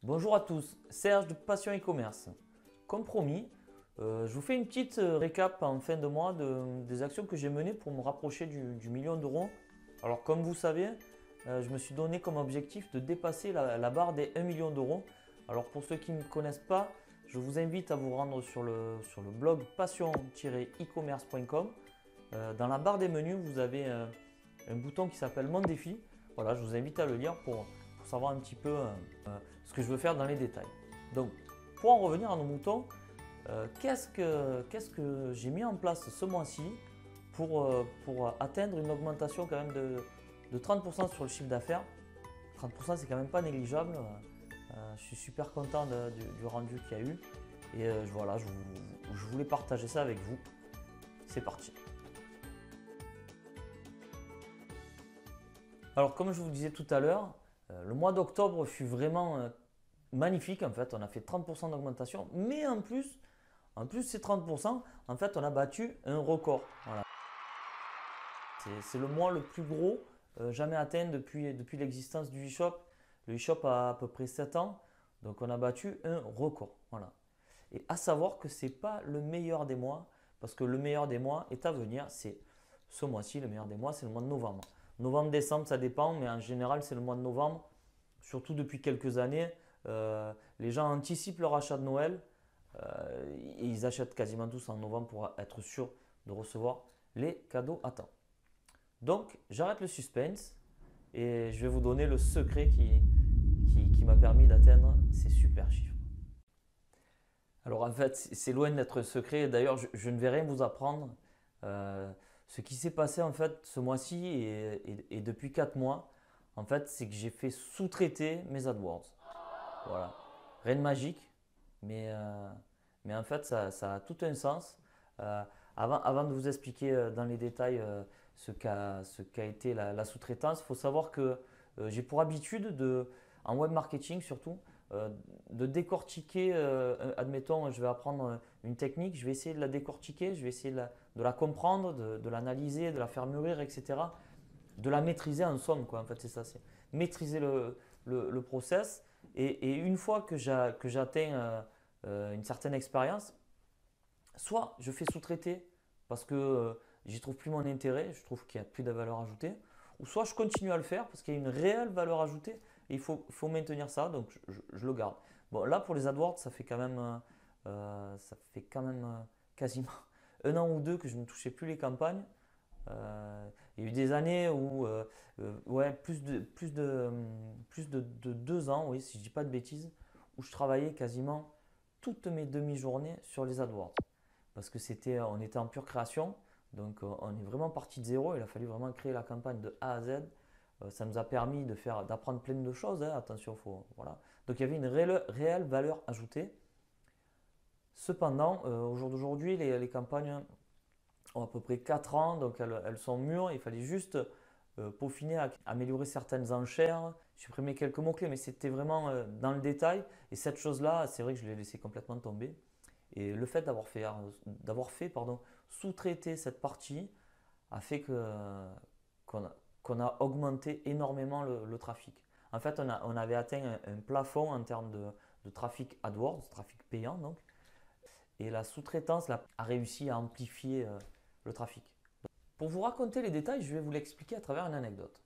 Bonjour à tous, Serge de Passion e-commerce. Comme promis, je vous fais une petite récap en fin de mois des actions que j'ai menées pour me rapprocher du million d'euros. Alors comme vous savez, je me suis donné comme objectif de dépasser la barre des 1 million d'euros. Alors pour ceux qui ne me connaissent pas, je vous invite à vous rendre sur le blog passion-e-commerce.com. Dans la barre des menus, vous avez un bouton qui s'appelle Mon défi. Voilà, je vous invite à le lire pour savoir un petit peu ce que je veux faire dans les détails. Donc, pour en revenir à nos moutons, qu'est-ce que j'ai mis en place ce mois-ci pour atteindre une augmentation quand même de 30% sur le chiffre d'affaires. 30% c'est quand même pas négligeable. Je suis super content du rendu qu'il y a eu et voilà, je voulais partager ça avec vous. C'est parti. Alors comme je vous disais tout à l'heure, le mois d'octobre fut vraiment magnifique en fait. On a fait 30% d'augmentation, mais en plus ces 30%, en fait on a battu un record. Voilà. C'est le mois le plus gros jamais atteint depuis l'existence du e-shop. Le e-shop a à peu près 7 ans, donc on a battu un record. Voilà. Et à savoir que ce n'est pas le meilleur des mois, parce que le meilleur des mois est à venir, c'est ce mois-ci, le meilleur des mois, c'est le mois de novembre. Novembre-décembre, ça dépend, mais en général, c'est le mois de novembre. Surtout depuis quelques années, les gens anticipent leur achat de Noël. Et ils achètent quasiment tous en novembre pour être sûr de recevoir les cadeaux à temps. Donc, j'arrête le suspense et je vais vous donner le secret qui m'a permis d'atteindre ces super chiffres. Alors en fait, c'est loin d'être un secret. D'ailleurs, je ne vais rien vous apprendre. Euh, Ce qui s'est passé en fait ce mois-ci et depuis 4 mois, en fait, c'est que j'ai fait sous-traiter mes AdWords. Voilà. Rien de magique, mais en fait, ça a tout un sens. Euh, avant de vous expliquer dans les détails ce qu'a été la sous-traitance, il faut savoir que j'ai pour habitude en web marketing surtout, euh, de décortiquer, admettons, je vais apprendre une technique, je vais essayer de la décortiquer, je vais essayer de la comprendre, de l'analyser, de la faire mûrir, etc. De la maîtriser en somme, quoi. En fait, c'est ça, c'est maîtriser le process. Et une fois que j'atteins une certaine expérience, soit je fais sous-traiter parce que j'y trouve plus mon intérêt, je trouve qu'il n'y a plus de valeur ajoutée, ou soit je continue à le faire parce qu'il y a une réelle valeur ajoutée et il faut maintenir ça, donc je le garde. Bon, là pour les AdWords, ça fait quand même quasiment un an ou deux que je ne touchais plus les campagnes. Il y a eu des années où, ouais, plus de 2 ans, oui, si je ne dis pas de bêtises, où je travaillais quasiment toutes mes demi-journées sur les AdWords. Parce que on était en pure création, donc on est vraiment parti de zéro. Il a fallu vraiment créer la campagne de A à Z. Ça nous a permis d'apprendre plein de choses. Hein, attention, voilà. Donc il y avait une réelle valeur ajoutée. Cependant, au jour d'aujourd'hui, les campagnes ont à peu près 4 ans, donc elles sont mûres. Il fallait juste peaufiner, améliorer certaines enchères, supprimer quelques mots-clés, mais c'était vraiment dans le détail. Et cette chose-là, c'est vrai que je l'ai laissé complètement tomber. Et le fait d'avoir fait sous-traiter cette partie a fait qu'on a augmenté énormément le trafic. En fait, on avait atteint un plafond en termes de trafic AdWords, trafic payant donc, et la sous-traitance a réussi à amplifier le trafic. Pour vous raconter les détails, je vais vous l'expliquer à travers une anecdote.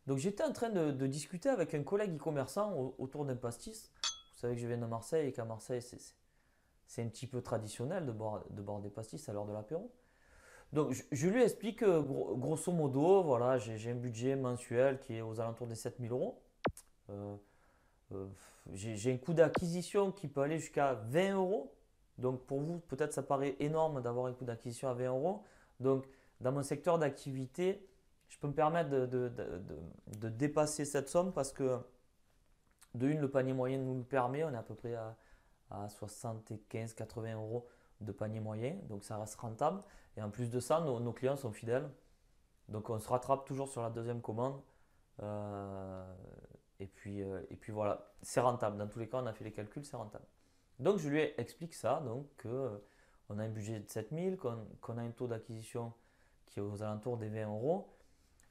Donc j'étais en train de discuter avec un collègue e-commerçant autour d'un pastis. Vous savez que je viens de Marseille et qu'à Marseille, c'est un petit peu traditionnel de boire des pastis à l'heure de l'apéro. Donc je lui explique grosso modo, voilà, j'ai un budget mensuel qui est aux alentours des 7 000 euros. Euh, euh, j'ai un coût d'acquisition qui peut aller jusqu'à 20 euros. Donc pour vous, peut-être ça paraît énorme d'avoir un coût d'acquisition à 20 euros. Donc dans mon secteur d'activité, je peux me permettre de dépasser cette somme parce que de une, le panier moyen nous le permet. On est à peu près à 75-80 euros de panier moyen, donc ça reste rentable. Et en plus de ça, nos clients sont fidèles, donc on se rattrape toujours sur la deuxième commande. Euh, et puis voilà, c'est rentable. Dans tous les cas, on a fait les calculs, c'est rentable. Donc je lui explique ça, donc qu'on a un budget de 7 000, qu'on a un taux d'acquisition qui est aux alentours des 20 euros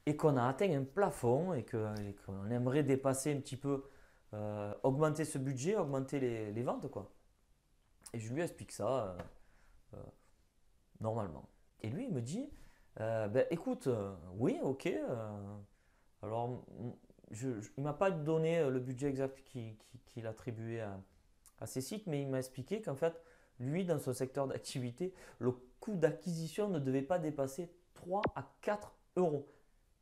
et qu'on a atteint un plafond et qu'on aimerait dépasser un petit peu augmenter ce budget, augmenter les ventes, quoi. Et je lui explique ça euh, normalement. Et lui, il me dit, ben, écoute, oui, ok. Alors, il m'a pas donné le budget exact qu'il attribuait à ces sites, mais il m'a expliqué qu'en fait, lui, dans son secteur d'activité, le coût d'acquisition ne devait pas dépasser 3 à 4 euros.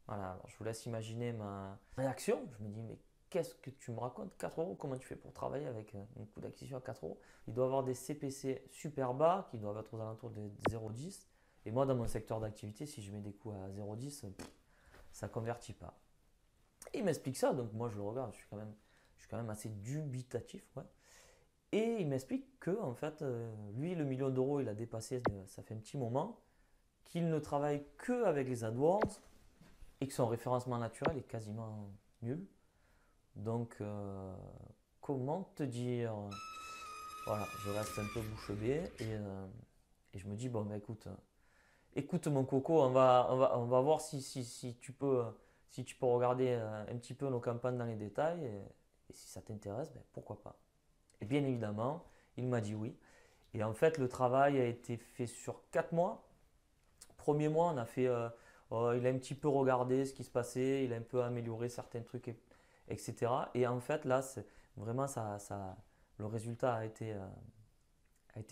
Voilà, alors je vous laisse imaginer ma réaction. Je me dis, mais qu'est-ce que tu me racontes? 4 euros, comment tu fais pour travailler avec un coût d'acquisition à 4 euros? Il doit avoir des CPC super bas qui doivent être aux alentours de 0,10. Et moi, dans mon secteur d'activité, si je mets des coûts à 0,10, ça ne convertit pas. Et il m'explique ça, donc moi je le regarde, je suis quand même assez dubitatif. Ouais. Et il m'explique que, en fait, lui, le million d'euros, il a dépassé, ça fait un petit moment, qu'il ne travaille que avec les AdWords et que son référencement naturel est quasiment nul. Donc, comment te dire? Voilà, je reste un peu bouche bée et je me dis, bon, bah, écoute mon coco, on va voir si tu peux regarder un petit peu nos campagnes dans les détails et si ça t'intéresse, ben, pourquoi pas. Et bien évidemment, il m'a dit oui. Et en fait, le travail a été fait sur 4 mois. Premier mois, il a un petit peu regardé ce qui se passait, il a un peu amélioré certains trucs, etc. Et en fait, là, vraiment, le résultat a été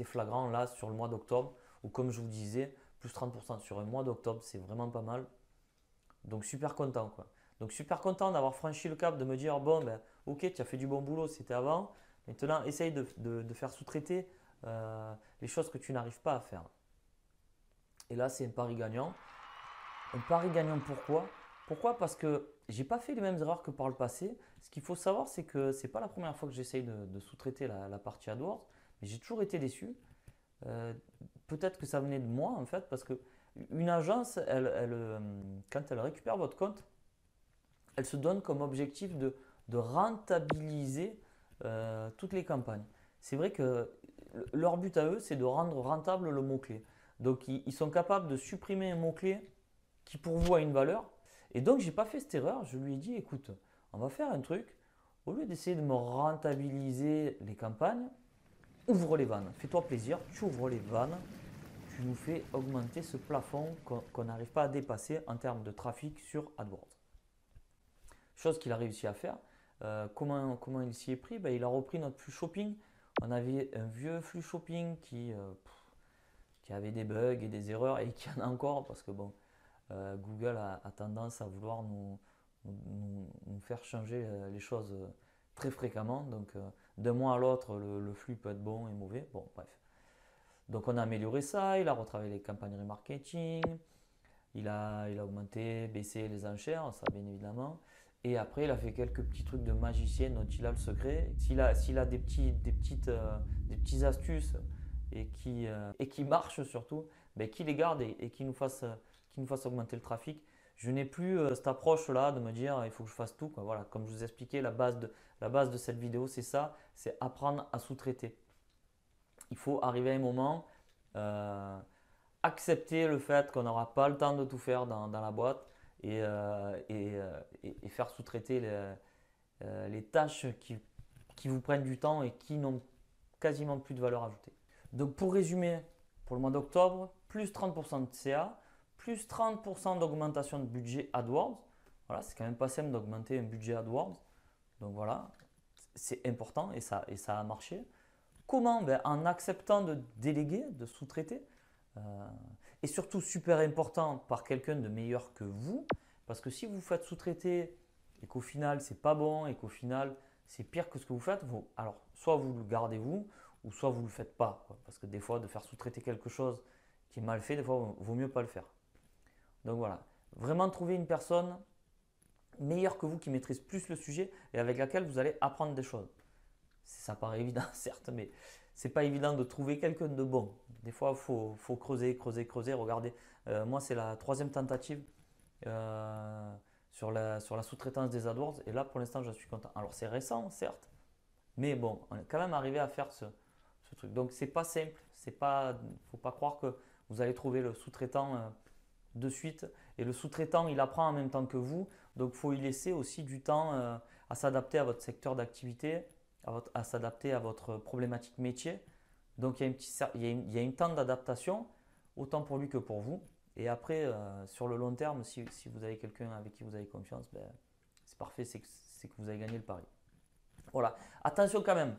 flagrant là sur le mois d'octobre, où comme je vous disais, plus 30% sur un mois d'octobre, c'est vraiment pas mal. Donc super content quoi. Donc super content d'avoir franchi le cap, de me dire bon ben ok tu as fait du bon boulot, c'était avant. Maintenant essaye de faire sous-traiter les choses que tu n'arrives pas à faire. Et là c'est un pari gagnant. Un pari gagnant pourquoi? Pourquoi? Parce que j'ai pas fait les mêmes erreurs que par le passé. Ce qu'il faut savoir c'est que c'est pas la première fois que j'essaye de sous-traiter la partie AdWords, mais j'ai toujours été déçu. Euh, Peut-être que ça venait de moi en fait, parce que une agence, quand elle récupère votre compte, elle se donne comme objectif de rentabiliser toutes les campagnes. C'est vrai que leur but à eux, c'est de rendre rentable le mot-clé. Donc ils sont capables de supprimer un mot-clé qui pour vous a une valeur. Et donc j'ai pas fait cette erreur, je lui ai dit écoute, on va faire un truc, au lieu d'essayer de me rentabiliser les campagnes, ouvre les vannes, fais-toi plaisir, tu ouvres les vannes, tu nous fais augmenter ce plafond qu'on n'arrive pas à dépasser en termes de trafic sur AdWords. Chose qu'il a réussi à faire. Comment il s'y est pris? Ben, il a repris notre flux shopping. On avait un vieux flux shopping qui avait des bugs et des erreurs et qui en a encore parce que bon, Google a tendance à vouloir nous faire changer les choses très fréquemment. Donc d'un mois à l'autre, le flux peut être bon et mauvais. Bon, bref. Donc on a amélioré ça, il a retravaillé les campagnes remarketing, il a augmenté, baissé les enchères, ça bien évidemment. Et après, il a fait quelques petits trucs de magicien dont il a le secret. S'il a des petites astuces et qui marchent surtout, ben, qu'il les garde et qu'il nous fasse augmenter le trafic. Je n'ai plus cette approche-là de me dire il faut que je fasse tout, quoi. Voilà, comme je vous expliquais, la base de cette vidéo, c'est ça, c'est apprendre à sous-traiter. Il faut arriver à un moment, euh, accepter le fait qu'on n'aura pas le temps de tout faire dans la boîte et faire sous-traiter les tâches qui vous prennent du temps et qui n'ont quasiment plus de valeur ajoutée. Donc pour résumer, pour le mois d'octobre, plus 30% de CA, plus 30% d'augmentation de budget AdWords. Voilà, c'est quand même pas simple d'augmenter un budget AdWords. Donc voilà, c'est important et ça a marché. Comment? Ben, en acceptant de déléguer, de sous-traiter. Et surtout, super important, par quelqu'un de meilleur que vous. Parce que si vous faites sous-traiter et qu'au final, c'est pas bon et qu'au final, c'est pire que ce que vous faites, alors soit vous le gardez vous, ou soit vous ne le faites pas. Quoi. Parce que des fois, de faire sous-traiter quelque chose qui est mal fait, des fois, il vaut mieux pas le faire. Donc voilà, vraiment trouver une personne meilleure que vous qui maîtrise plus le sujet et avec laquelle vous allez apprendre des choses. Ça paraît évident, certes, mais c'est pas évident de trouver quelqu'un de bon. Des fois, il faut creuser. Regardez, moi, c'est la 3e tentative sur la sous-traitance des AdWords. Et là, pour l'instant, je suis content. Alors, c'est récent, certes, mais bon, on est quand même arrivé à faire ce truc. Donc, c'est pas simple. Faut pas croire que vous allez trouver le sous-traitant de suite. Et le sous-traitant, il apprend en même temps que vous. Donc, il faut y laisser aussi du temps à s'adapter à votre secteur d'activité, à s'adapter à votre problématique métier. Donc il y a une temps d'adaptation, autant pour lui que pour vous. Et après, sur le long terme, si vous avez quelqu'un avec qui vous avez confiance, ben, c'est parfait, c'est que vous avez gagné le pari. Voilà. Attention quand même,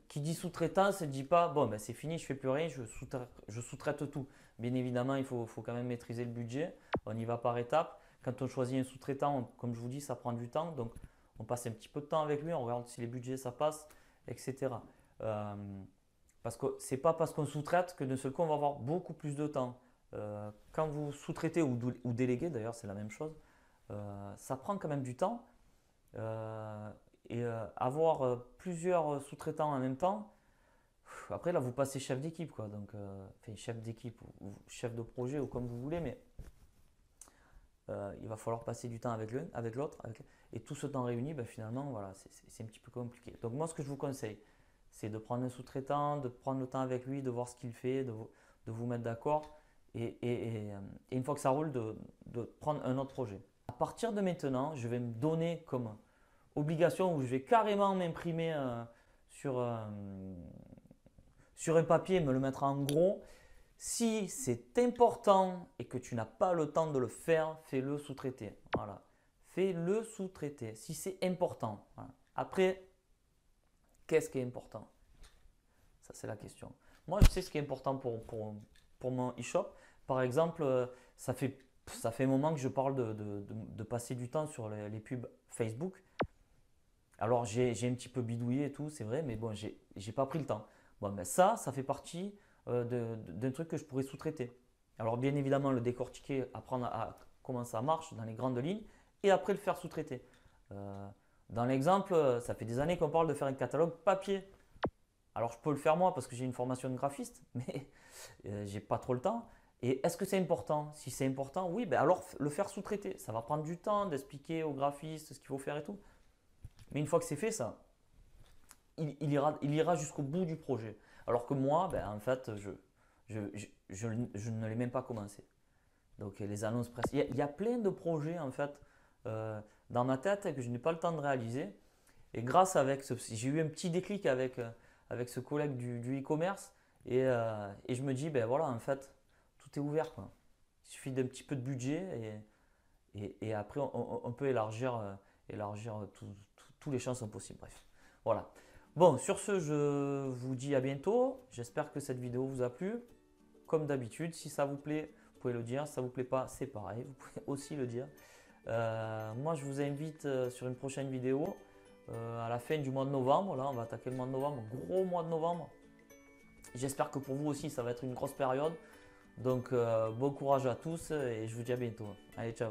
qui dit sous-traitance ne dit pas, bon, ben, c'est fini, je ne fais plus rien, je sous-traite tout. Bien évidemment, il faut quand même maîtriser le budget, on y va par étapes. Quand on choisit un sous-traitant, comme je vous dis, ça prend du temps. Donc, on passe un petit peu de temps avec lui, on regarde si les budgets ça passe, etc. Parce que ce n'est pas parce qu'on sous-traite que d'un seul coup, on va avoir beaucoup plus de temps. Quand vous sous-traitez ou déléguez, d'ailleurs, c'est la même chose, ça prend quand même du temps. Avoir plusieurs sous-traitants en même temps, après là, vous passez chef d'équipe, quoi. Donc, chef d'équipe ou chef de projet ou comme vous voulez, mais il va falloir passer du temps avec l'un, avec l'autre. Et tout ce temps réuni, ben, finalement, voilà, c'est un petit peu compliqué. Donc moi, ce que je vous conseille, c'est de prendre un sous-traitant, de prendre le temps avec lui, de voir ce qu'il fait, de vous mettre d'accord. Et une fois que ça roule, de prendre un autre projet. À partir de maintenant, je vais me donner comme obligation où je vais carrément m'imprimer sur un papier, me le mettre en gros. Si c'est important et que tu n'as pas le temps de le faire, fais-le sous-traiter. Voilà. Fais-le sous-traiter si c'est important. Voilà. Après, qu'est-ce qui est important? Ça, c'est la question. Moi, je sais ce qui est important pour mon e-shop. Par exemple, ça fait un moment que je parle de passer du temps sur les pubs Facebook. Alors, j'ai un petit peu bidouillé et tout, c'est vrai, mais bon, j'ai pas pris le temps. Bon, ben ça fait partie d'un truc que je pourrais sous-traiter. Alors, bien évidemment, le décortiquer, apprendre à comment ça marche dans les grandes lignes et après le faire sous-traiter. Dans l'exemple, ça fait des années qu'on parle de faire un catalogue papier. Alors, je peux le faire moi parce que j'ai une formation de graphiste, mais j'ai pas trop le temps. Et est-ce que c'est important? Si c'est important, oui, ben alors le faire sous-traiter. Ça va prendre du temps d'expliquer au graphiste ce qu'il faut faire et tout. Mais une fois que c'est fait, ça, il ira jusqu'au bout du projet. Alors que moi, ben, en fait, je ne l'ai même pas commencé. Donc les annonces presse. Il y a plein de projets en fait dans ma tête que je n'ai pas le temps de réaliser. Et grâce j'ai eu un petit déclic avec ce collègue du e-commerce et je me dis, ben voilà, en fait, tout est ouvert, quoi. Il suffit d'un petit peu de budget et après on peut élargir tous les champs sont possibles. Bref, voilà. Bon, sur ce, je vous dis à bientôt. J'espère que cette vidéo vous a plu. Comme d'habitude, si ça vous plaît, vous pouvez le dire. Si ça ne vous plaît pas, c'est pareil. Vous pouvez aussi le dire. Moi, je vous invite sur une prochaine vidéo à la fin du mois de novembre. Là, on va attaquer le mois de novembre, gros mois de novembre. J'espère que pour vous aussi, ça va être une grosse période. Donc, bon courage à tous et je vous dis à bientôt. Allez, ciao.